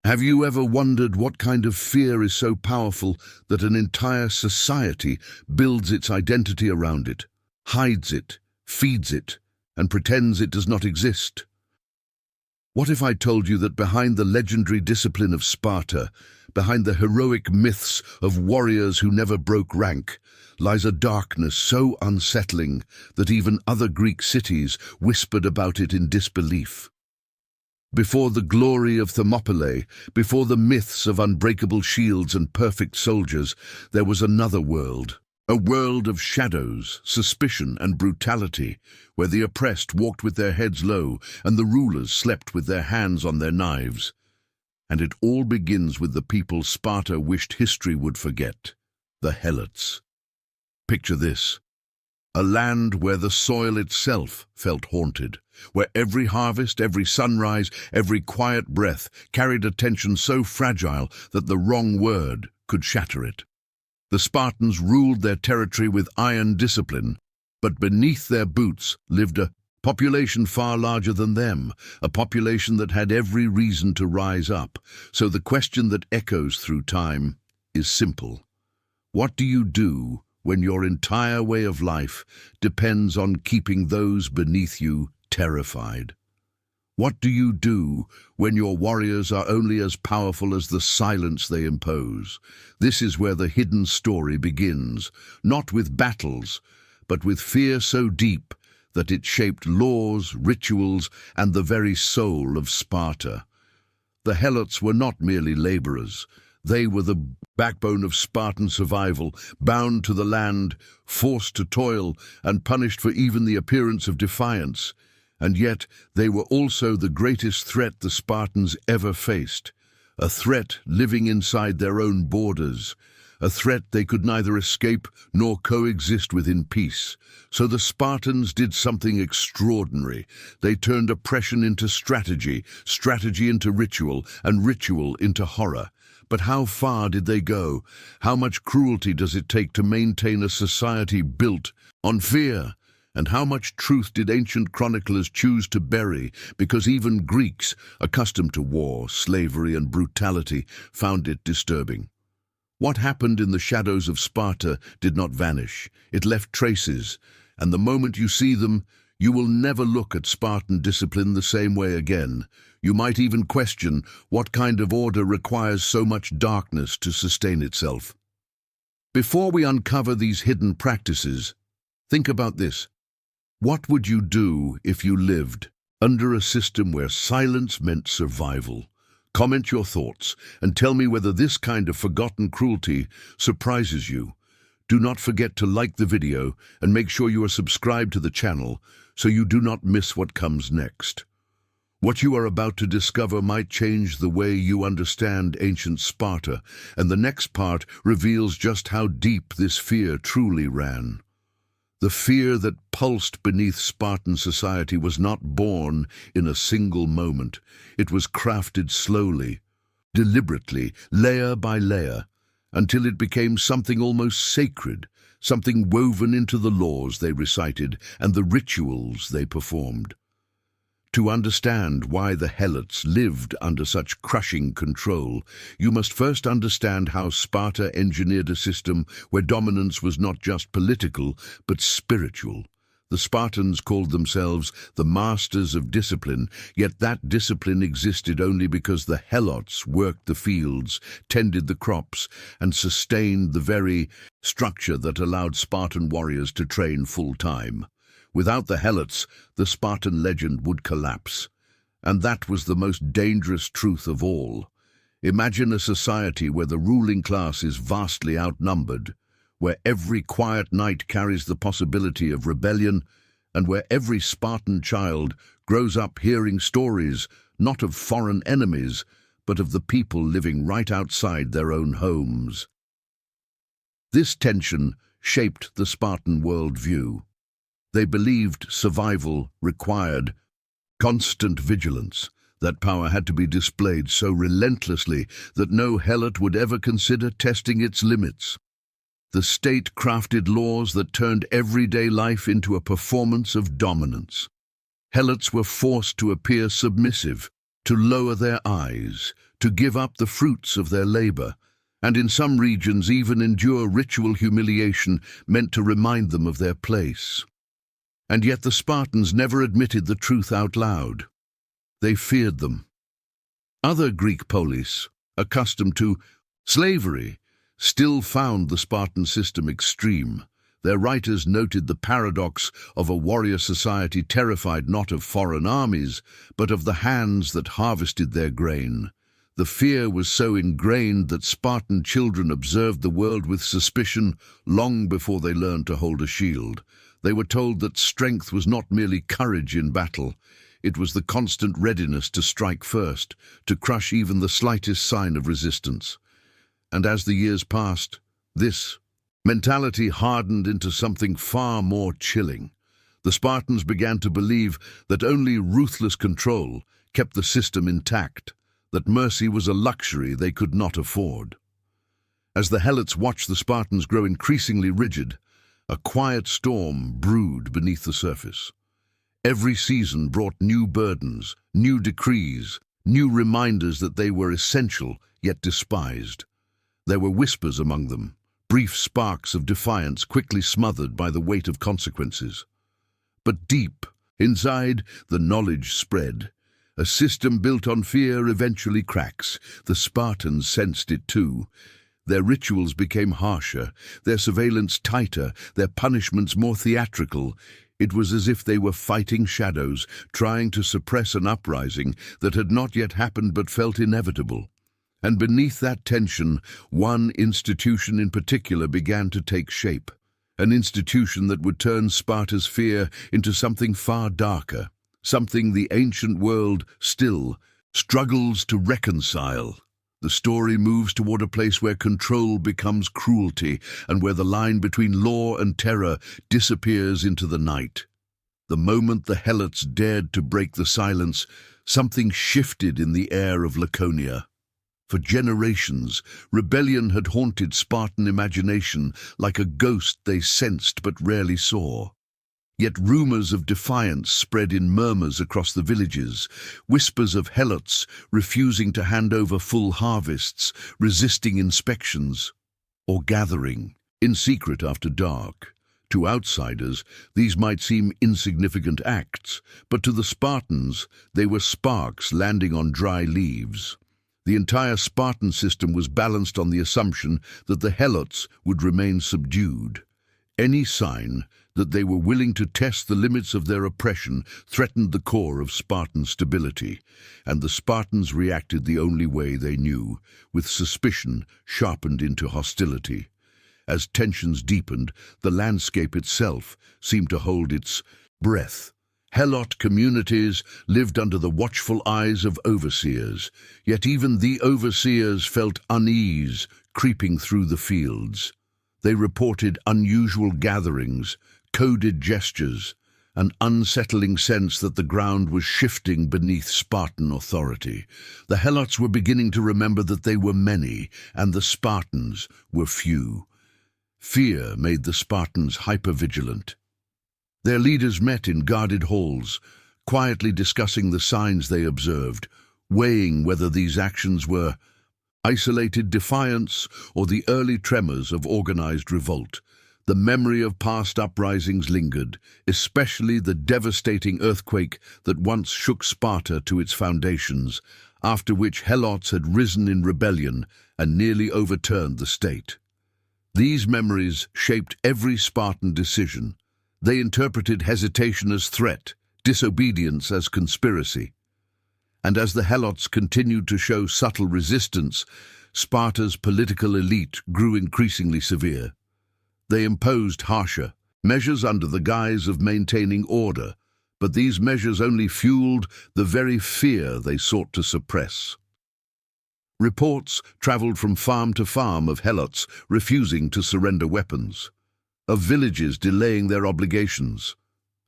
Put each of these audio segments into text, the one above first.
Have you ever wondered what kind of fear is so powerful that an entire society builds its identity around it, hides it, feeds it, and pretends it does not exist? What if I told you that behind the legendary discipline of Sparta, behind the heroic myths of warriors who never broke rank, lies a darkness so unsettling that even other Greek cities whispered about it in disbelief? Before the glory of Thermopylae, before the myths of unbreakable shields and perfect soldiers, there was another world. A world of shadows, suspicion, and brutality, where the oppressed walked with their heads low and the rulers slept with their hands on their knives. And it all begins with the people Sparta wished history would forget, the Helots. Picture this: a land where the soil itself felt haunted, where every harvest, every sunrise, every quiet breath carried a tension so fragile that the wrong word could shatter it. The Spartans ruled their territory with iron discipline, but beneath their boots lived a population far larger than them, a population that had every reason to rise up. So the question that echoes through time is simple. What do you do when your entire way of life depends on keeping those beneath you terrified? What do you do when your warriors are only as powerful as the silence they impose? This is where the hidden story begins, not with battles, but with fear so deep that it shaped laws, rituals, and the very soul of Sparta. The Helots were not merely laborers. They were the backbone of Spartan survival, bound to the land, forced to toil, and punished for even the appearance of defiance. And yet they were also the greatest threat the Spartans ever faced, a threat living inside their own borders, a threat they could neither escape nor coexist with in peace. So the Spartans did something extraordinary. They turned oppression into strategy, strategy into ritual, and ritual into horror. But how far did they go? How much cruelty does it take to maintain a society built on fear? And how much truth did ancient chroniclers choose to bury, because even Greeks, accustomed to war, slavery, and brutality, found it disturbing? What happened in the shadows of Sparta did not vanish. It left traces, and the moment you see them, you will never look at Spartan discipline the same way again. You might even question what kind of order requires so much darkness to sustain itself. Before we uncover these hidden practices, think about this. What would you do if you lived under a system where silence meant survival? Comment your thoughts and tell me whether this kind of forgotten cruelty surprises you. Do not forget to like the video and make sure you are subscribed to the channel so you do not miss what comes next. What you are about to discover might change the way you understand ancient Sparta, and the next part reveals just how deep this fear truly ran. The fear that pulsed beneath Spartan society was not born in a single moment. It was crafted slowly, deliberately, layer by layer, until it became something almost sacred, something woven into the laws they recited and the rituals they performed. To understand why the Helots lived under such crushing control, you must first understand how Sparta engineered a system where dominance was not just political, but spiritual. The Spartans called themselves the masters of discipline, yet that discipline existed only because the Helots worked the fields, tended the crops, and sustained the very structure that allowed Spartan warriors to train full-time. Without the Helots, the Spartan legend would collapse. And that was the most dangerous truth of all. Imagine a society where the ruling class is vastly outnumbered, where every quiet night carries the possibility of rebellion, and where every Spartan child grows up hearing stories not of foreign enemies, but of the people living right outside their own homes. This tension shaped the Spartan worldview. They believed survival required constant vigilance, that power had to be displayed so relentlessly that no Helot would ever consider testing its limits. The state crafted laws that turned everyday life into a performance of dominance. Helots were forced to appear submissive, to lower their eyes, to give up the fruits of their labor, and in some regions even endure ritual humiliation meant to remind them of their place. And yet the Spartans never admitted the truth out loud. They feared them. Other Greek polis, accustomed to slavery, still found the Spartan system extreme. Their writers noted the paradox of a warrior society terrified not of foreign armies, but of the hands that harvested their grain. The fear was so ingrained that Spartan children observed the world with suspicion long before they learned to hold a shield. They were told that strength was not merely courage in battle. It was the constant readiness to strike first, to crush even the slightest sign of resistance. And as the years passed, this mentality hardened into something far more chilling. The Spartans began to believe that only ruthless control kept the system intact, that mercy was a luxury they could not afford. As the Helots watched the Spartans grow increasingly rigid, a quiet storm brewed beneath the surface. Every season brought new burdens, new decrees, new reminders that they were essential yet despised. There were whispers among them, brief sparks of defiance quickly smothered by the weight of consequences. But deep inside, the knowledge spread. A system built on fear eventually cracks. The Spartans sensed it too. Their rituals became harsher, their surveillance tighter, their punishments more theatrical. It was as if they were fighting shadows, trying to suppress an uprising that had not yet happened but felt inevitable. And beneath that tension, one institution in particular began to take shape. An institution that would turn Sparta's fear into something far darker. Something the ancient world still struggles to reconcile. The story moves toward a place where control becomes cruelty and where the line between law and terror disappears into the night. The moment the Helots dared to break the silence, something shifted in the air of Laconia. For generations, rebellion had haunted Spartan imagination like a ghost they sensed but rarely saw. Yet rumors of defiance spread in murmurs across the villages, whispers of Helots refusing to hand over full harvests, resisting inspections, or gathering in secret after dark. To outsiders, these might seem insignificant acts, but to the Spartans, they were sparks landing on dry leaves. The entire Spartan system was balanced on the assumption that the Helots would remain subdued. Any sign that they were willing to test the limits of their oppression threatened the core of Spartan stability, and the Spartans reacted the only way they knew, with suspicion sharpened into hostility. As tensions deepened, the landscape itself seemed to hold its breath. Helot communities lived under the watchful eyes of overseers, yet even the overseers felt unease creeping through the fields. They reported unusual gatherings, coded gestures, an unsettling sense that the ground was shifting beneath Spartan authority. The Helots were beginning to remember that they were many, and the Spartans were few. Fear made the Spartans hypervigilant. Their leaders met in guarded halls, quietly discussing the signs they observed, weighing whether these actions were isolated defiance or the early tremors of organized revolt. The memory of past uprisings lingered, especially the devastating earthquake that once shook Sparta to its foundations, after which Helots had risen in rebellion and nearly overturned the state. These memories shaped every Spartan decision. They interpreted hesitation as threat, disobedience as conspiracy. And as the Helots continued to show subtle resistance, Sparta's political elite grew increasingly severe. They imposed harsher measures under the guise of maintaining order, but these measures only fueled the very fear they sought to suppress. Reports traveled from farm to farm of Helots refusing to surrender weapons, of villages delaying their obligations,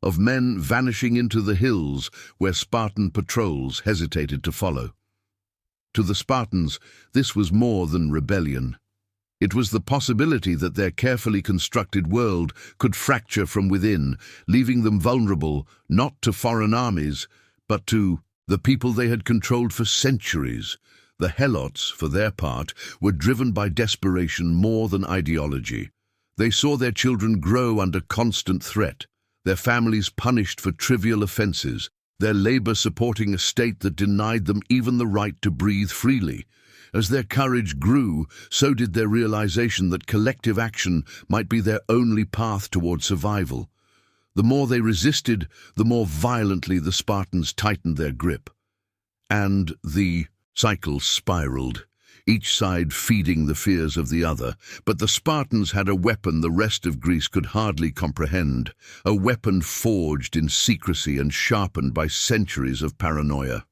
of men vanishing into the hills where Spartan patrols hesitated to follow. To the Spartans, this was more than rebellion. It was the possibility that their carefully constructed world could fracture from within, leaving them vulnerable not to foreign armies, but to The people they had controlled for centuries. The Helots, for their part, were driven by desperation more than ideology. They saw their children grow under constant threat, their families punished for trivial offenses, their labor supporting a state that denied them even the right to breathe freely. As their courage grew, so did their realization that collective action might be their only path toward survival. The more they resisted, the more violently the Spartans tightened their grip. And the cycle spiraled, each side feeding the fears of the other. But the Spartans had a weapon the rest of Greece could hardly comprehend, a weapon forged in secrecy and sharpened by centuries of paranoia.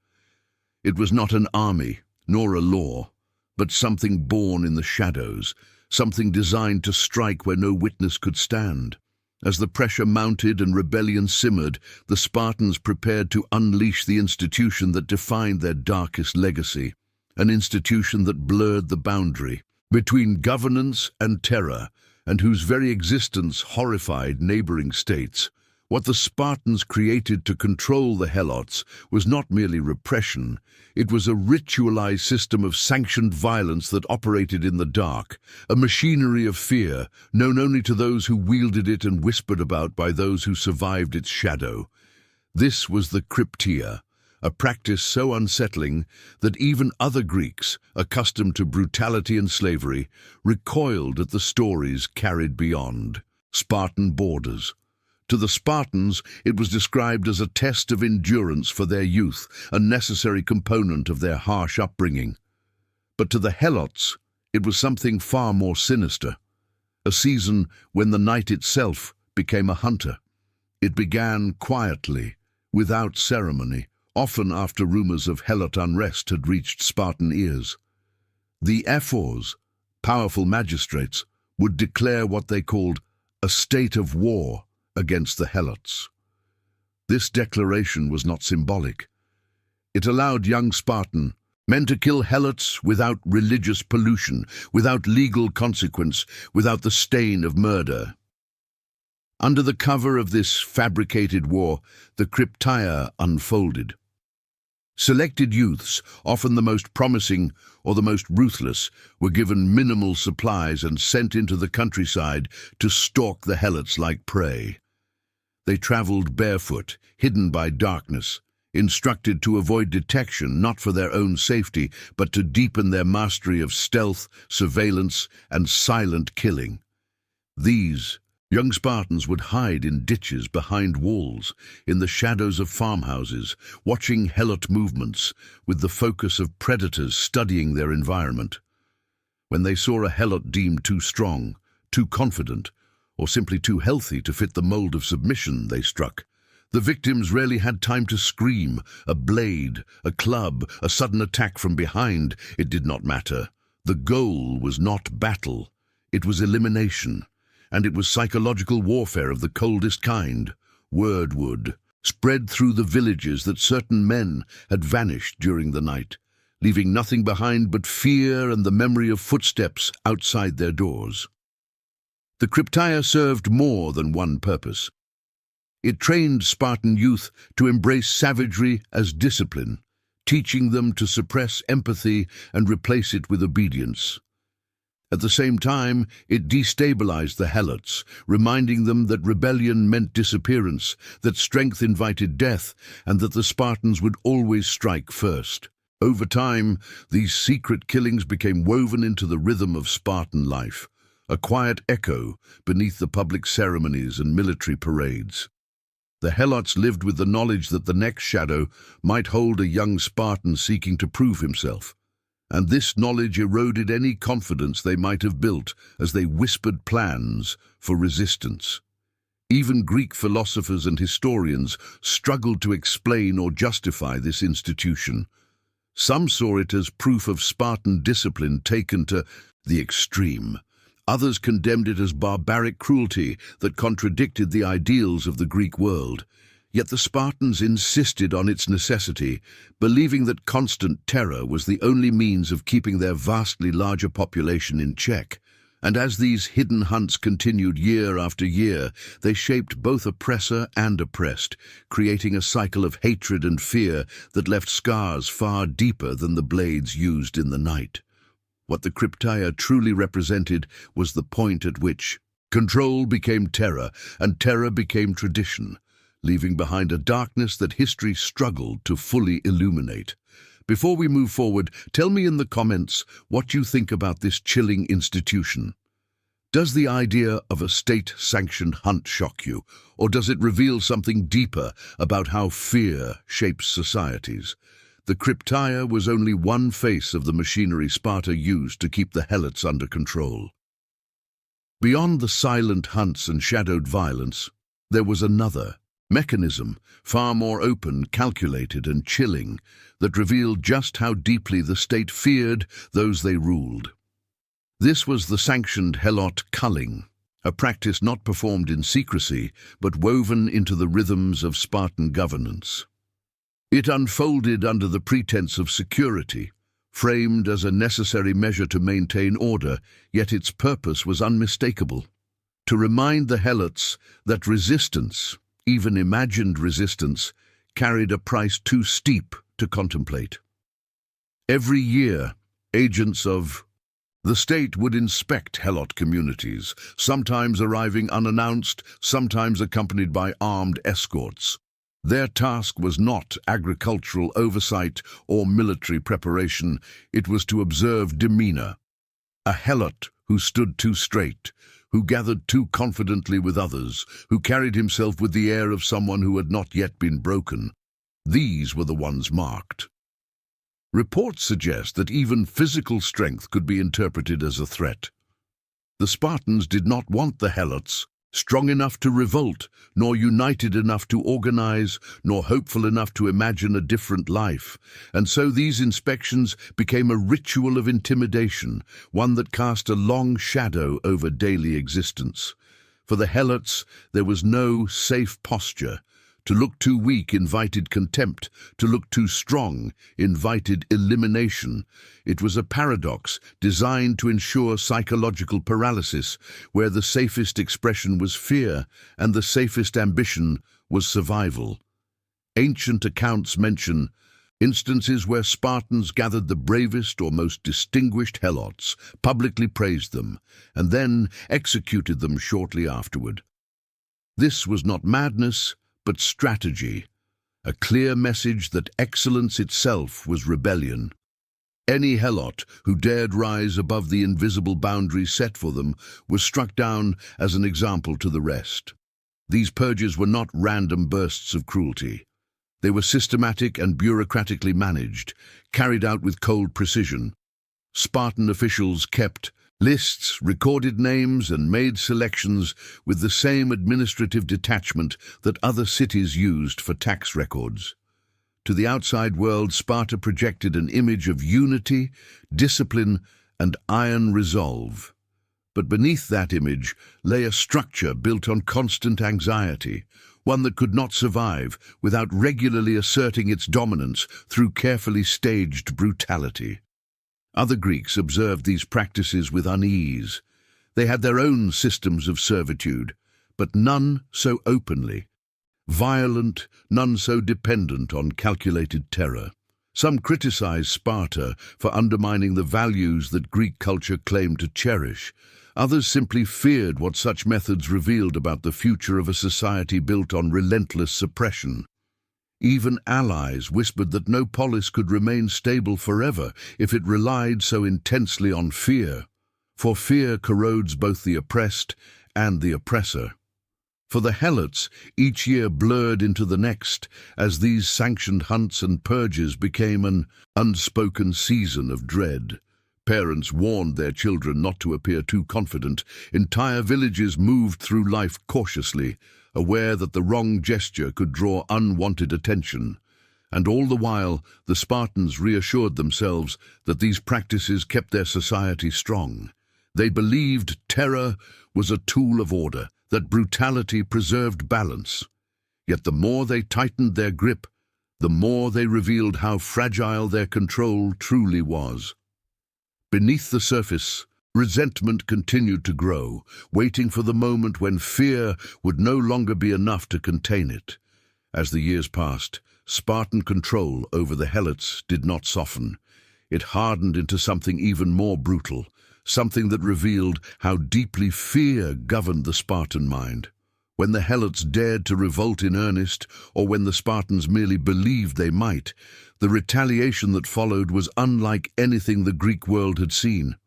It was not an army, nor a law, but something born in the shadows, something designed to strike where no witness could stand. As the pressure mounted and rebellion simmered, the Spartans prepared to unleash the institution that defined their darkest legacy, an institution that blurred the boundary between governance and terror, and whose very existence horrified neighboring states. What the Spartans created to control the Helots was not merely repression, it was a ritualized system of sanctioned violence that operated in the dark, a machinery of fear, known only to those who wielded it and whispered about by those who survived its shadow. This was the Krypteia, a practice so unsettling that even other Greeks, accustomed to brutality and slavery, recoiled at the stories carried beyond Spartan borders. To the Spartans, it was described as a test of endurance for their youth, a necessary component of their harsh upbringing. But to the Helots, it was something far more sinister, a season when the night itself became a hunter. It began quietly, without ceremony, often after rumors of Helot unrest had reached Spartan ears. The ephors, powerful magistrates, would declare what they called a state of war against the Helots. This declaration was not symbolic. It allowed young Spartan men to kill Helots without religious pollution, without legal consequence, without the stain of murder. Under the cover of this fabricated war, the Krypteia unfolded. Selected youths, often the most promising or the most ruthless, were given minimal supplies and sent into the countryside to stalk the Helots like prey. They traveled barefoot, hidden by darkness, instructed to avoid detection not for their own safety, but to deepen their mastery of stealth, surveillance, and silent killing. These young Spartans would hide in ditches behind walls, in the shadows of farmhouses, watching Helot movements, with the focus of predators studying their environment. When they saw a Helot deemed too strong, too confident, or simply too healthy to fit the mold of submission, they struck. The victims rarely had time to scream. A blade, a club, a sudden attack from behind, it did not matter. The goal was not battle, it was elimination. And it was psychological warfare of the coldest kind. Word would spread through the villages that certain men had vanished during the night, leaving nothing behind but fear and the memory of footsteps outside their doors. The Krypteia served more than one purpose. It trained Spartan youth to embrace savagery as discipline, teaching them to suppress empathy and replace it with obedience. At the same time, it destabilized the Helots, reminding them that rebellion meant disappearance, that strength invited death, and that the Spartans would always strike first. Over time, these secret killings became woven into the rhythm of Spartan life, a quiet echo beneath the public ceremonies and military parades. The Helots lived with the knowledge that the next shadow might hold a young Spartan seeking to prove himself, and this knowledge eroded any confidence they might have built as they whispered plans for resistance. Even Greek philosophers and historians struggled to explain or justify this institution. Some saw it as proof of Spartan discipline taken to the extreme. Others condemned it as barbaric cruelty that contradicted the ideals of the Greek world. Yet the Spartans insisted on its necessity, believing that constant terror was the only means of keeping their vastly larger population in check. And as these hidden hunts continued year after year, they shaped both oppressor and oppressed, creating a cycle of hatred and fear that left scars far deeper than the blades used in the night. What the Krypteia truly represented was the point at which control became terror, and terror became tradition, leaving behind a darkness that history struggled to fully illuminate. Before we move forward, tell me in the comments what you think about this chilling institution. Does the idea of a state-sanctioned hunt shock you, or does it reveal something deeper about how fear shapes societies? The Krypteia was only one face of the machinery Sparta used to keep the Helots under control. Beyond the silent hunts and shadowed violence, there was another mechanism, far more open, calculated, and chilling, that revealed just how deeply the state feared those they ruled. This was the sanctioned Helot culling, a practice not performed in secrecy, but woven into the rhythms of Spartan governance. It unfolded under the pretense of security, framed as a necessary measure to maintain order, yet its purpose was unmistakable: to remind the Helots that resistance, even imagined resistance, carried a price too steep to contemplate. Every year, agents of the state would inspect Helot communities, sometimes arriving unannounced, sometimes accompanied by armed escorts. Their task was not agricultural oversight or military preparation, it was to observe demeanor. A Helot who stood too straight, who gathered too confidently with others, who carried himself with the air of someone who had not yet been broken. These were the ones marked. Reports suggest that even physical strength could be interpreted as a threat. The Spartans did not want the Helots strong enough to revolt, nor united enough to organize, nor hopeful enough to imagine a different life. And so these inspections became a ritual of intimidation, one that cast a long shadow over daily existence. For the Helots, there was no safe posture. To look too weak invited contempt, to look too strong invited elimination. It was a paradox designed to ensure psychological paralysis, where the safest expression was fear and the safest ambition was survival. Ancient accounts mention instances where Spartans gathered the bravest or most distinguished Helots, publicly praised them, and then executed them shortly afterward. This was not madness, but strategy, a clear message that excellence itself was rebellion. Any Helot who dared rise above the invisible boundaries set for them was struck down as an example to the rest. These purges were not random bursts of cruelty. They were systematic and bureaucratically managed, carried out with cold precision. Spartan officials kept lists, recorded names, and made selections with the same administrative detachment that other cities used for tax records. To the outside world, Sparta projected an image of unity, discipline, and iron resolve. But beneath that image lay a structure built on constant anxiety, one that could not survive without regularly asserting its dominance through carefully staged brutality. Other Greeks observed these practices with unease. They had their own systems of servitude, but none so openly. Violent, none so dependent on calculated terror. Some criticized Sparta for undermining the values that Greek culture claimed to cherish. Others simply feared what such methods revealed about the future of a society built on relentless suppression. Even allies whispered that no polis could remain stable forever if it relied so intensely on fear, for fear corrodes both the oppressed and the oppressor. For the Helots, each year blurred into the next, as these sanctioned hunts and purges became an unspoken season of dread. Parents warned their children not to appear too confident. Entire villages moved through life cautiously, aware that the wrong gesture could draw unwanted attention. And all the while, the Spartans reassured themselves that these practices kept their society strong. They believed terror was a tool of order, that brutality preserved balance. Yet the more they tightened their grip, the more they revealed how fragile their control truly was. Beneath the surface, Resentment continued to grow, waiting for the moment when fear would no longer be enough to contain it. As the years passed, Spartan control over the Helots did not soften. It hardened into something even more brutal, something that revealed how deeply fear governed the Spartan mind. When the Helots dared to revolt in earnest, or when the Spartans merely believed they might, the retaliation that followed was unlike anything the Greek world had seen.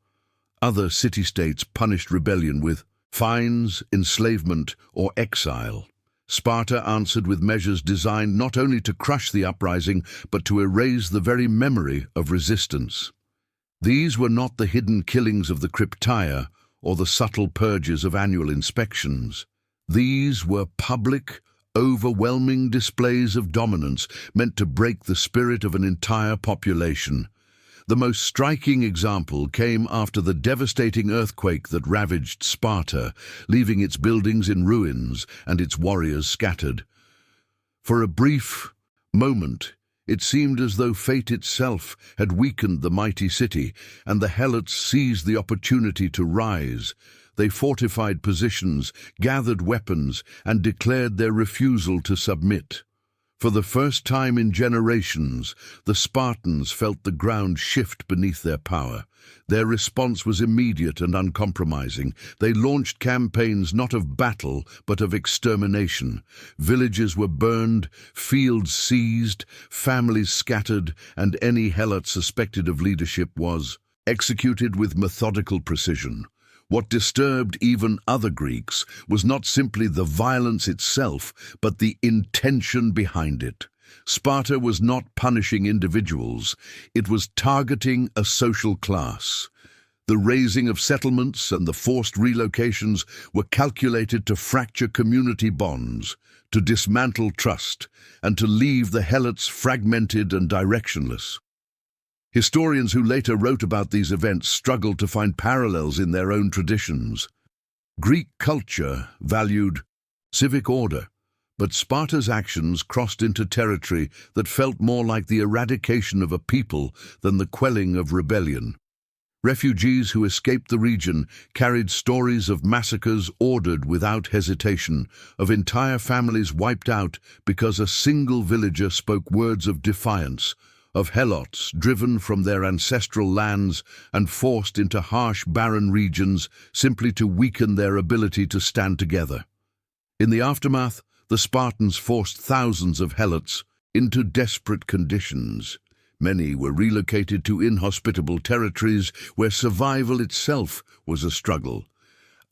Other city-states punished rebellion with fines, enslavement, or exile. Sparta answered with measures designed not only to crush the uprising, but to erase the very memory of resistance. These were not the hidden killings of the Krypteia or the subtle purges of annual inspections. These were public, overwhelming displays of dominance meant to break the spirit of an entire population. The most striking example came after the devastating earthquake that ravaged Sparta, leaving its buildings in ruins and its warriors scattered. For a brief moment, it seemed as though fate itself had weakened the mighty city, and the Helots seized the opportunity to rise. They fortified positions, gathered weapons, and declared their refusal to submit. For the first time in generations, the Spartans felt the ground shift beneath their power. Their response was immediate and uncompromising. They launched campaigns not of battle, but of extermination. Villages were burned, fields seized, families scattered, and any Helot suspected of leadership was executed with methodical precision. What disturbed even other Greeks was not simply the violence itself, but the intention behind it. Sparta was not punishing individuals, it was targeting a social class. The raising of settlements and the forced relocations were calculated to fracture community bonds, to dismantle trust, and to leave the Helots fragmented and directionless. Historians who later wrote about these events struggled to find parallels in their own traditions. Greek culture valued civic order, but Sparta's actions crossed into territory that felt more like the eradication of a people than the quelling of rebellion. Refugees who escaped the region carried stories of massacres ordered without hesitation, of entire families wiped out because a single villager spoke words of defiance, of Helots driven from their ancestral lands and forced into harsh, barren regions simply to weaken their ability to stand together. In the aftermath, the Spartans forced thousands of Helots into desperate conditions. Many were relocated to inhospitable territories where survival itself was a struggle.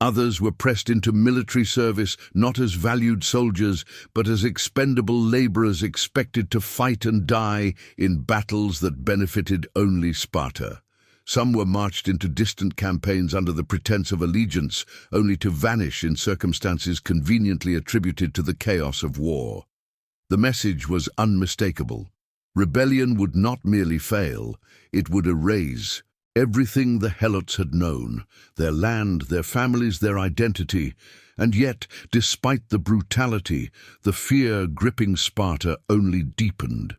Others were pressed into military service not as valued soldiers, but as expendable laborers expected to fight and die in battles that benefited only Sparta. Some were marched into distant campaigns under the pretense of allegiance, only to vanish in circumstances conveniently attributed to the chaos of war. The message was unmistakable. Rebellion would not merely fail, it would erase everything the Helots had known, their land, their families, their identity. And yet, despite the brutality, the fear gripping Sparta only deepened.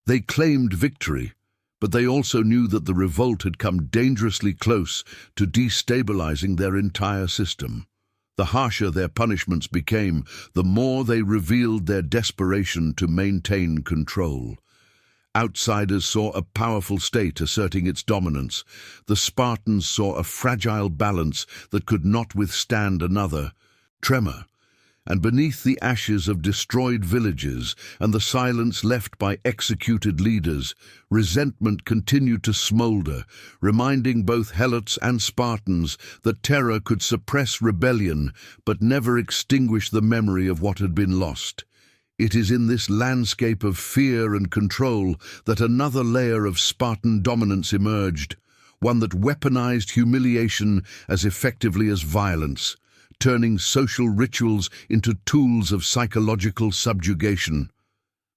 They claimed victory, but they also knew that the revolt had come dangerously close to destabilizing their entire system. The harsher their punishments became, the more they revealed their desperation to maintain control. Outsiders saw a powerful state asserting its dominance. The Spartans saw a fragile balance that could not withstand another tremor. And beneath the ashes of destroyed villages and the silence left by executed leaders, resentment continued to smolder, reminding both Helots and Spartans that terror could suppress rebellion but never extinguish the memory of what had been lost. It is in this landscape of fear and control that another layer of Spartan dominance emerged, one that weaponized humiliation as effectively as violence, turning social rituals into tools of psychological subjugation.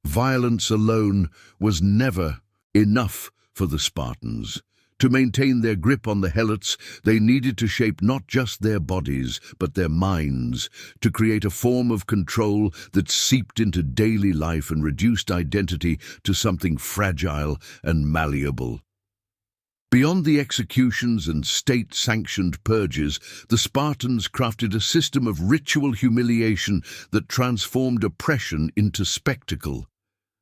Violence alone was never enough for the Spartans. To maintain their grip on the Helots, they needed to shape not just their bodies, but their minds, to create a form of control that seeped into daily life and reduced identity to something fragile and malleable. Beyond the executions and state-sanctioned purges, the Spartans crafted a system of ritual humiliation that transformed oppression into spectacle.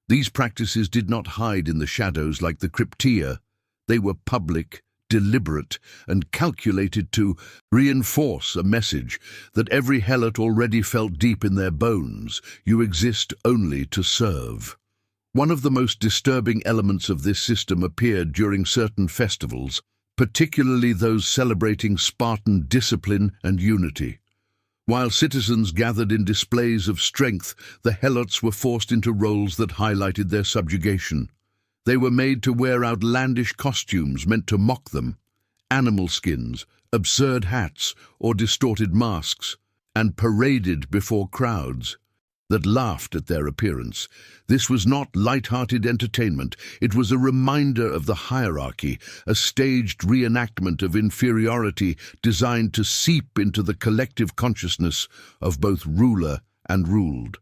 These practices did not hide in the shadows like the Krypteia. They were public, deliberate, and calculated to reinforce a message that every helot already felt deep in their bones: you exist only to serve. One of the most disturbing elements of this system appeared during certain festivals, particularly those celebrating Spartan discipline and unity. While citizens gathered in displays of strength, the helots were forced into roles that highlighted their subjugation. They were made to wear outlandish costumes meant to mock them: animal skins, absurd hats, or distorted masks, and paraded before crowds that laughed at their appearance. This was not light-hearted entertainment. It was a reminder of the hierarchy, a staged reenactment of inferiority designed to seep into the collective consciousness of both ruler and ruled.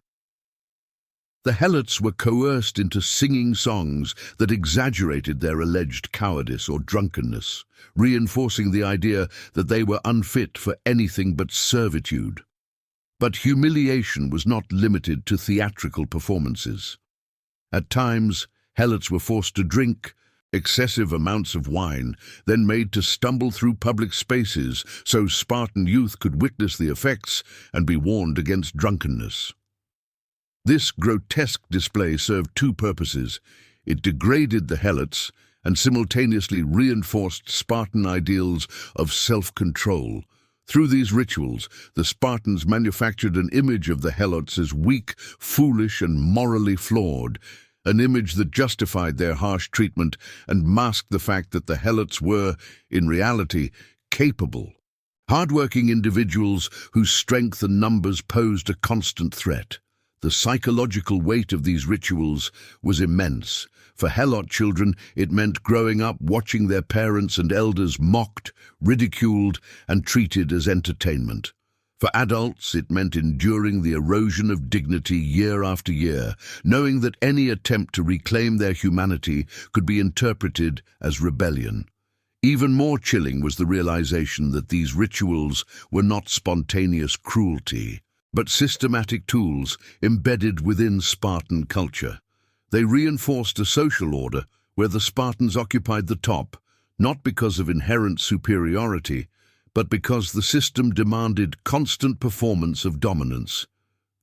The helots were coerced into singing songs that exaggerated their alleged cowardice or drunkenness, reinforcing the idea that they were unfit for anything but servitude. But humiliation was not limited to theatrical performances. At times, helots were forced to drink excessive amounts of wine, then made to stumble through public spaces so Spartan youth could witness the effects and be warned against drunkenness. This grotesque display served two purposes. It degraded the helots and simultaneously reinforced Spartan ideals of self-control. Through these rituals, the Spartans manufactured an image of the helots as weak, foolish, and morally flawed, an image that justified their harsh treatment and masked the fact that the helots were, in reality, capable, hard-working individuals whose strength and numbers posed a constant threat. The psychological weight of these rituals was immense. For helot children, it meant growing up watching their parents and elders mocked, ridiculed, and treated as entertainment. For adults, it meant enduring the erosion of dignity year after year, knowing that any attempt to reclaim their humanity could be interpreted as rebellion. Even more chilling was the realization that these rituals were not spontaneous cruelty, but systematic tools embedded within Spartan culture. They reinforced a social order where the Spartans occupied the top, not because of inherent superiority, but because the system demanded constant performance of dominance.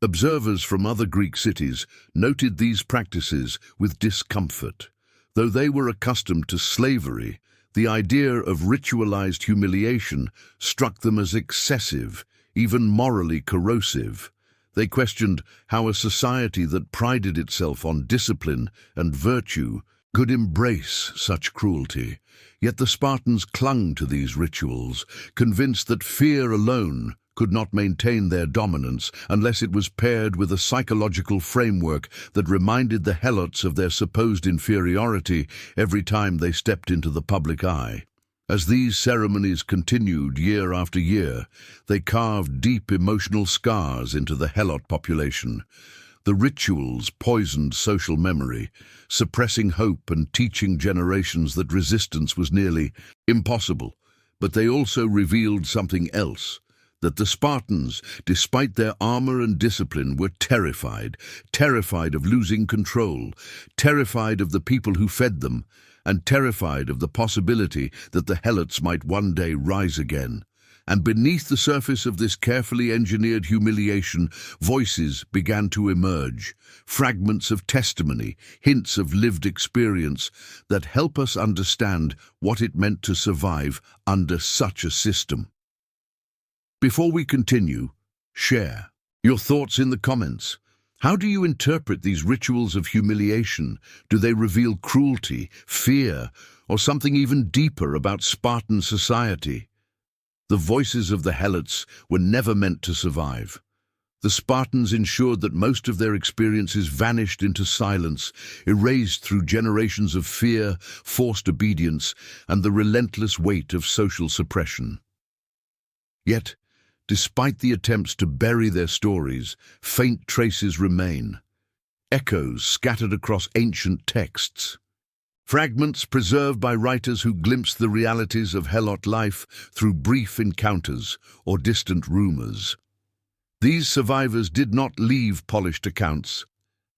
Observers from other Greek cities noted these practices with discomfort. Though they were accustomed to slavery, the idea of ritualized humiliation struck them as excessive, even morally corrosive. They questioned how a society that prided itself on discipline and virtue could embrace such cruelty. Yet the Spartans clung to these rituals, convinced that fear alone could not maintain their dominance unless it was paired with a psychological framework that reminded the helots of their supposed inferiority every time they stepped into the public eye. As these ceremonies continued year after year, they carved deep emotional scars into the helot population. The rituals poisoned social memory, suppressing hope and teaching generations that resistance was nearly impossible. But they also revealed something else, that the Spartans, despite their armor and discipline, were terrified of losing control, terrified of the people who fed them, and terrified of the possibility that the helots might one day rise again. And beneath the surface of this carefully engineered humiliation, voices began to emerge, fragments of testimony, hints of lived experience that help us understand what it meant to survive under such a system. Before we continue, share your thoughts in the comments. How do you interpret these rituals of humiliation? Do they reveal cruelty, fear, or something even deeper about Spartan society? The voices of the helots were never meant to survive. The Spartans ensured that most of their experiences vanished into silence, erased through generations of fear, forced obedience, and the relentless weight of social suppression. Yet, despite the attempts to bury their stories, faint traces remain, echoes scattered across ancient texts. Fragments preserved by writers who glimpse the realities of Helot life through brief encounters or distant rumors. These survivors did not leave polished accounts.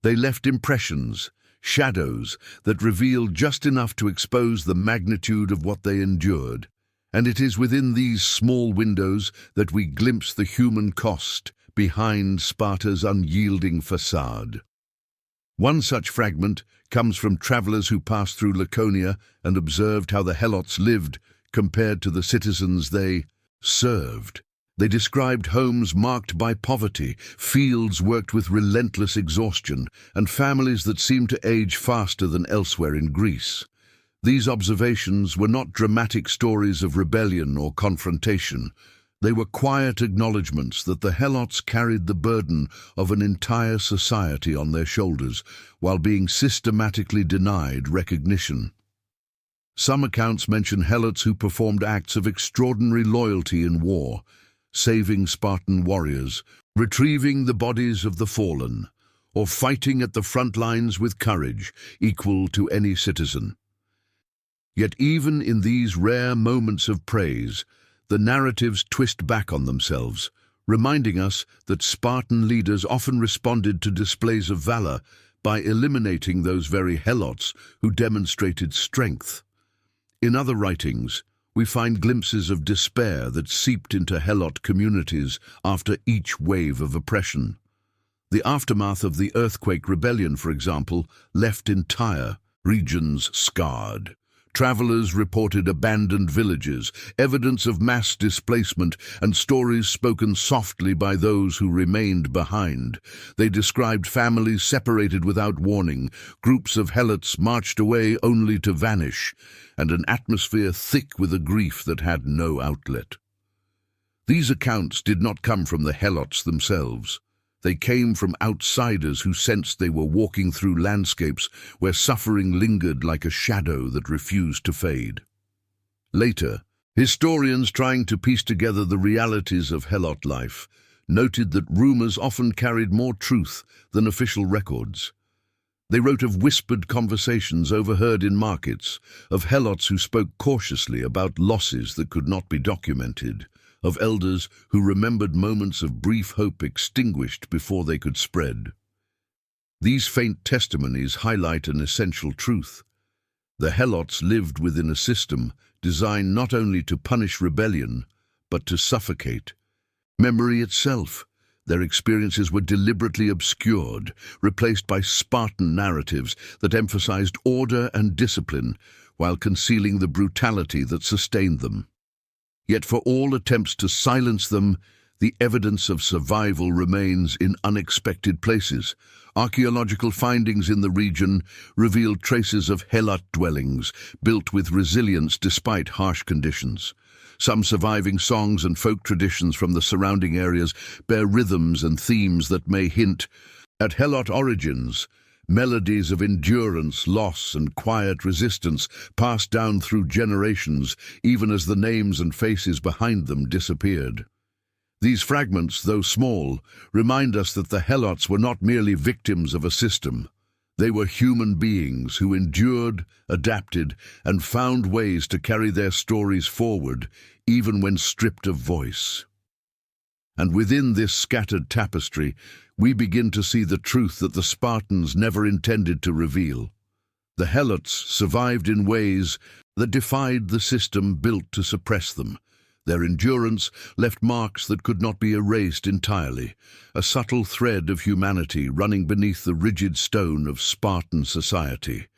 They left impressions, shadows that revealed just enough to expose the magnitude of what they endured. And it is within these small windows that we glimpse the human cost behind Sparta's unyielding facade. One such fragment comes from travelers who passed through Laconia and observed how the Helots lived compared to the citizens they served. They described homes marked by poverty, fields worked with relentless exhaustion, and families that seemed to age faster than elsewhere in Greece. These observations were not dramatic stories of rebellion or confrontation. They were quiet acknowledgments that the Helots carried the burden of an entire society on their shoulders, while being systematically denied recognition. Some accounts mention Helots who performed acts of extraordinary loyalty in war, saving Spartan warriors, retrieving the bodies of the fallen, or fighting at the front lines with courage equal to any citizen. Yet even in these rare moments of praise, the narratives twist back on themselves, reminding us that Spartan leaders often responded to displays of valor by eliminating those very Helots who demonstrated strength. In other writings, we find glimpses of despair that seeped into Helot communities after each wave of oppression. The aftermath of the earthquake rebellion, for example, left entire regions scarred. Travelers reported abandoned villages, evidence of mass displacement, and stories spoken softly by those who remained behind. They described families separated without warning, groups of Helots marched away only to vanish, and an atmosphere thick with a grief that had no outlet. These accounts did not come from the Helots themselves. They came from outsiders who sensed they were walking through landscapes where suffering lingered like a shadow that refused to fade. Later, historians trying to piece together the realities of Helot life noted that rumors often carried more truth than official records. They wrote of whispered conversations overheard in markets, of Helots who spoke cautiously about losses that could not be documented, of elders who remembered moments of brief hope extinguished before they could spread. These faint testimonies highlight an essential truth. The Helots lived within a system designed not only to punish rebellion, but to suffocate memory itself. Their experiences were deliberately obscured, replaced by Spartan narratives that emphasized order and discipline while concealing the brutality that sustained them. Yet for all attempts to silence them, the evidence of survival remains in unexpected places. Archaeological findings in the region revealed traces of Helot dwellings, built with resilience despite harsh conditions. Some surviving songs and folk traditions from the surrounding areas bear rhythms and themes that may hint at Helot origins, melodies of endurance, loss, and quiet resistance passed down through generations, even as the names and faces behind them disappeared. These fragments, though small, remind us that the Helots were not merely victims of a system. They were human beings who endured, adapted, and found ways to carry their stories forward, even when stripped of voice. And within this scattered tapestry, we begin to see the truth that the Spartans never intended to reveal. The Helots survived in ways that defied the system built to suppress them. Their endurance left marks that could not be erased entirely, a subtle thread of humanity running beneath the rigid stone of Spartan society.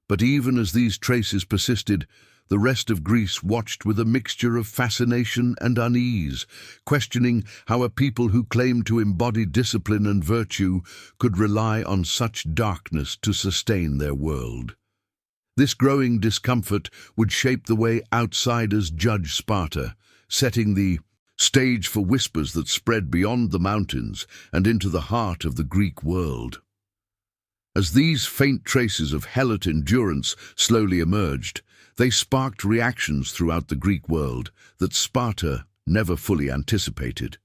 But even as these traces persisted, the rest of Greece watched with a mixture of fascination and unease, questioning how a people who claimed to embody discipline and virtue could rely on such darkness to sustain their world. This growing discomfort would shape the way outsiders judge Sparta, setting the stage for whispers that spread beyond the mountains and into the heart of the Greek world. As these faint traces of Helot endurance slowly emerged, they sparked reactions throughout the Greek world that Sparta never fully anticipated.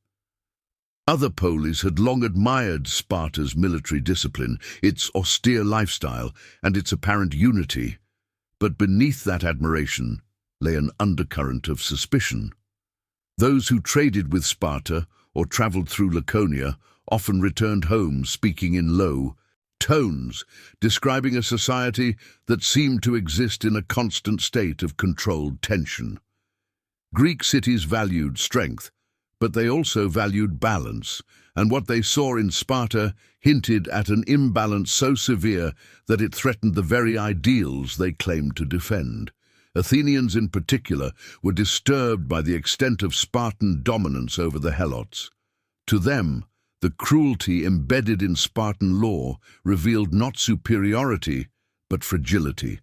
Other polis had long admired Sparta's military discipline, its austere lifestyle, and its apparent unity, But beneath that admiration lay an undercurrent of suspicion. Those who traded with Sparta or traveled through Laconia often returned home speaking in low tones, describing a society that seemed to exist in a constant state of controlled tension. Greek cities valued strength, but they also valued balance, and what they saw in Sparta hinted at an imbalance so severe that it threatened the very ideals they claimed to defend. Athenians in particular were disturbed by the extent of Spartan dominance over the Helots. To them, the cruelty embedded in Spartan law revealed not superiority, but fragility.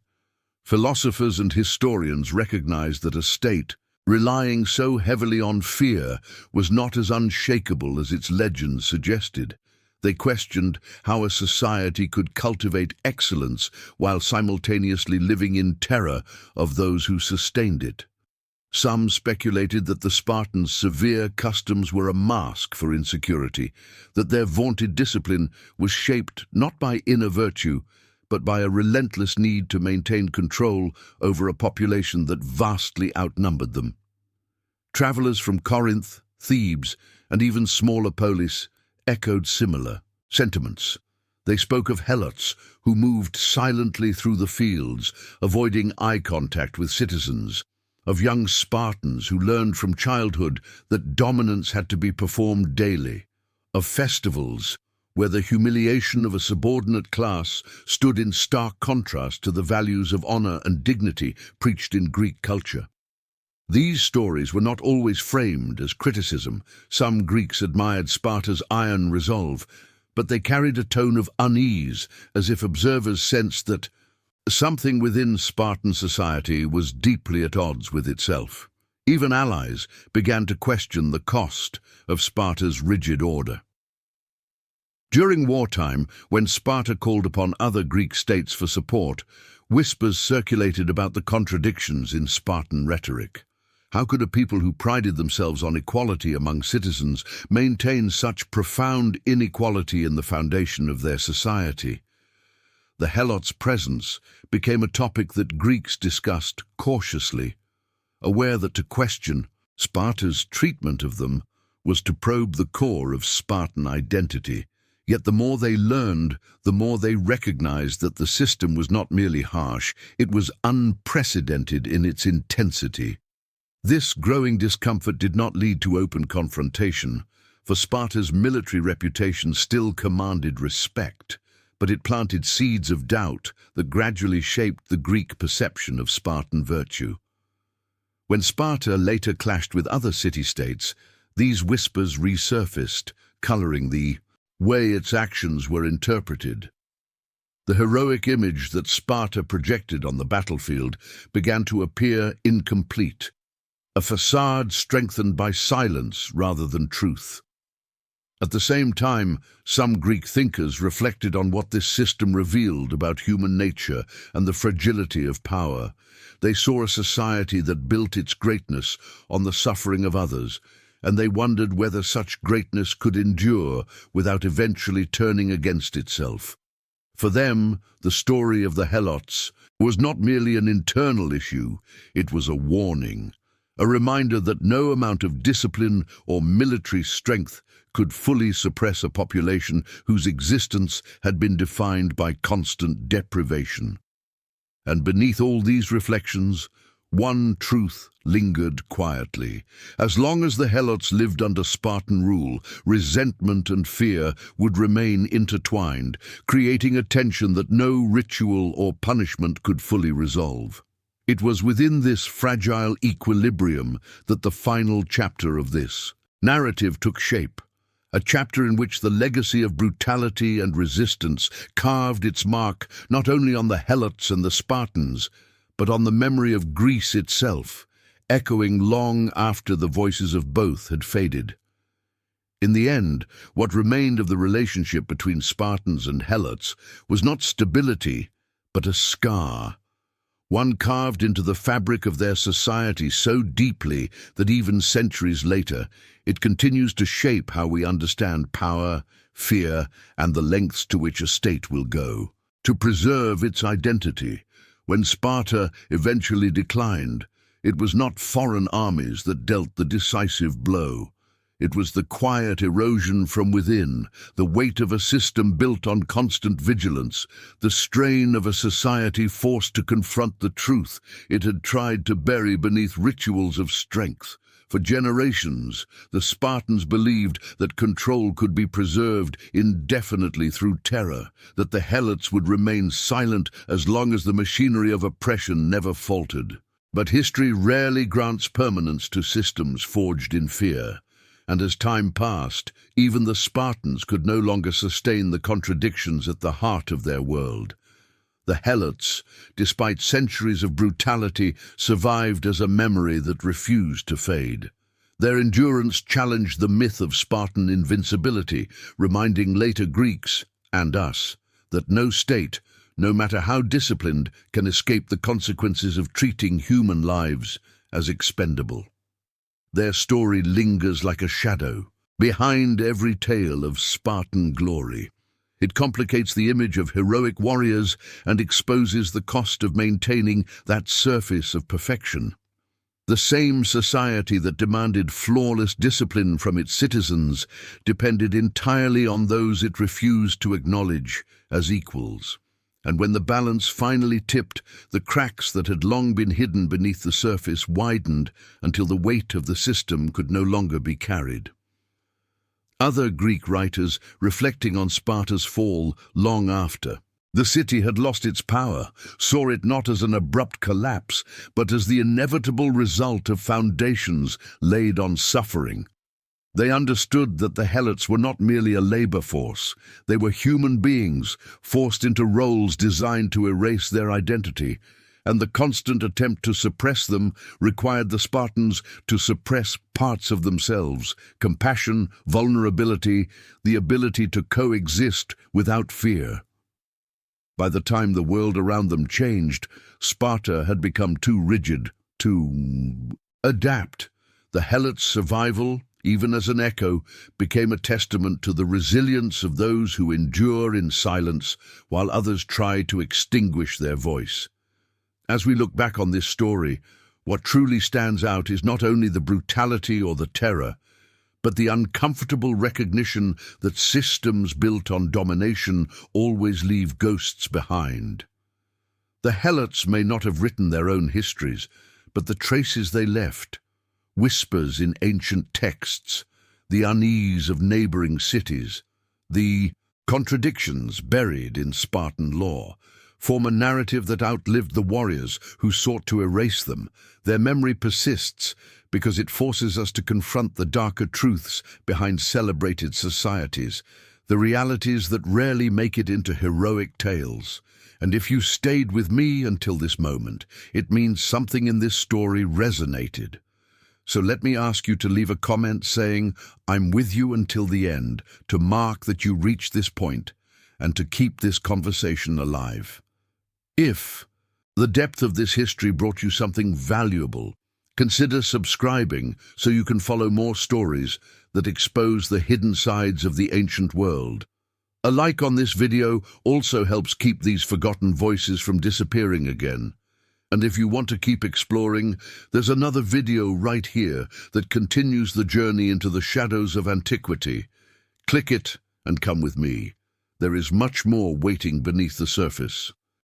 Philosophers and historians recognized that a state, relying so heavily on fear, was not as unshakable as its legends suggested. They questioned how a society could cultivate excellence while simultaneously living in terror of those who sustained it. Some speculated that the Spartans' severe customs were a mask for insecurity, that their vaunted discipline was shaped not by inner virtue, but by a relentless need to maintain control over a population that vastly outnumbered them. Travelers from Corinth, Thebes, and even smaller polis echoed similar sentiments. They spoke of helots who moved silently through the fields, avoiding eye contact with citizens, of young Spartans who learned from childhood that dominance had to be performed daily, of festivals where the humiliation of a subordinate class stood in stark contrast to the values of honor and dignity preached in Greek culture. These stories were not always framed as criticism. Some Greeks admired Sparta's iron resolve, but they carried a tone of unease, as if observers sensed that something within Spartan society was deeply at odds with itself. Even allies began to question the cost of Sparta's rigid order. During wartime, when Sparta called upon other Greek states for support, whispers circulated about the contradictions in Spartan rhetoric. How could a people who prided themselves on equality among citizens maintain such profound inequality in the foundation of their society? The Helots' presence became a topic that Greeks discussed cautiously, aware that to question Sparta's treatment of them was to probe the core of Spartan identity. Yet the more they learned, the more they recognized that the system was not merely harsh, it was unprecedented in its intensity. This growing discomfort did not lead to open confrontation, for Sparta's military reputation still commanded respect, but it planted seeds of doubt that gradually shaped the Greek perception of Spartan virtue. When Sparta later clashed with other city-states, these whispers resurfaced, coloring the way its actions were interpreted. The heroic image that Sparta projected on the battlefield began to appear incomplete, a facade strengthened by silence rather than truth. At the same time, some Greek thinkers reflected on what this system revealed about human nature and the fragility of power. They saw a society that built its greatness on the suffering of others, and they wondered whether such greatness could endure without eventually turning against itself. For them, the story of the Helots was not merely an internal issue, it was a warning, a reminder that no amount of discipline or military strength could fully suppress a population whose existence had been defined by constant deprivation. And beneath all these reflections, one truth lingered quietly. As long as the Helots lived under Spartan rule, resentment and fear would remain intertwined, creating a tension that no ritual or punishment could fully resolve. It was within this fragile equilibrium that the final chapter of this narrative took shape, a chapter in which the legacy of brutality and resistance carved its mark not only on the Helots and the Spartans, but on the memory of Greece itself, echoing long after the voices of both had faded. In the end, what remained of the relationship between Spartans and Helots was not stability, but a scar, one carved into the fabric of their society so deeply that even centuries later, it continues to shape how we understand power, fear, and the lengths to which a state will go to preserve its identity. When Sparta eventually declined, it was not foreign armies that dealt the decisive blow. It was the quiet erosion from within, the weight of a system built on constant vigilance, the strain of a society forced to confront the truth it had tried to bury beneath rituals of strength. For generations, the Spartans believed that control could be preserved indefinitely through terror, that the Helots would remain silent as long as the machinery of oppression never faltered. But history rarely grants permanence to systems forged in fear. And as time passed, even the Spartans could no longer sustain the contradictions at the heart of their world. The Helots, despite centuries of brutality, survived as a memory that refused to fade. Their endurance challenged the myth of Spartan invincibility, reminding later Greeks, and us, that no state, no matter how disciplined, can escape the consequences of treating human lives as expendable. Their story lingers like a shadow, behind every tale of Spartan glory. It complicates the image of heroic warriors and exposes the cost of maintaining that surface of perfection. The same society that demanded flawless discipline from its citizens depended entirely on those it refused to acknowledge as equals. And when the balance finally tipped, the cracks that had long been hidden beneath the surface widened until the weight of the system could no longer be carried. Other Greek writers, reflecting on Sparta's fall long after, the city had lost its power, saw it not as an abrupt collapse, but as the inevitable result of foundations laid on suffering. They understood that the Helots were not merely a labor force. They were human beings, forced into roles designed to erase their identity, and the constant attempt to suppress them required the Spartans to suppress parts of themselves: compassion, vulnerability, the ability to coexist without fear. By the time the world around them changed, Sparta had become too rigid to adapt. The Helots' survival, even as an echo, became a testament to the resilience of those who endure in silence while others try to extinguish their voice. As we look back on this story, what truly stands out is not only the brutality or the terror, but the uncomfortable recognition that systems built on domination always leave ghosts behind. The Helots may not have written their own histories, but the traces they left, whispers in ancient texts, the unease of neighboring cities, the contradictions buried in Spartan law, form a narrative that outlived the warriors who sought to erase them. Their memory persists because it forces us to confront the darker truths behind celebrated societies, the realities that rarely make it into heroic tales. And if you stayed with me until this moment, it means something in this story resonated. So let me ask you to leave a comment saying, "I'm with you until the end," to mark that you reached this point, and to keep this conversation alive. If the depth of this history brought you something valuable, consider subscribing so you can follow more stories that expose the hidden sides of the ancient world. A like on this video also helps keep these forgotten voices from disappearing again. And if you want to keep exploring, there's another video right here that continues the journey into the shadows of antiquity. Click it and come with me. There is much more waiting beneath the surface.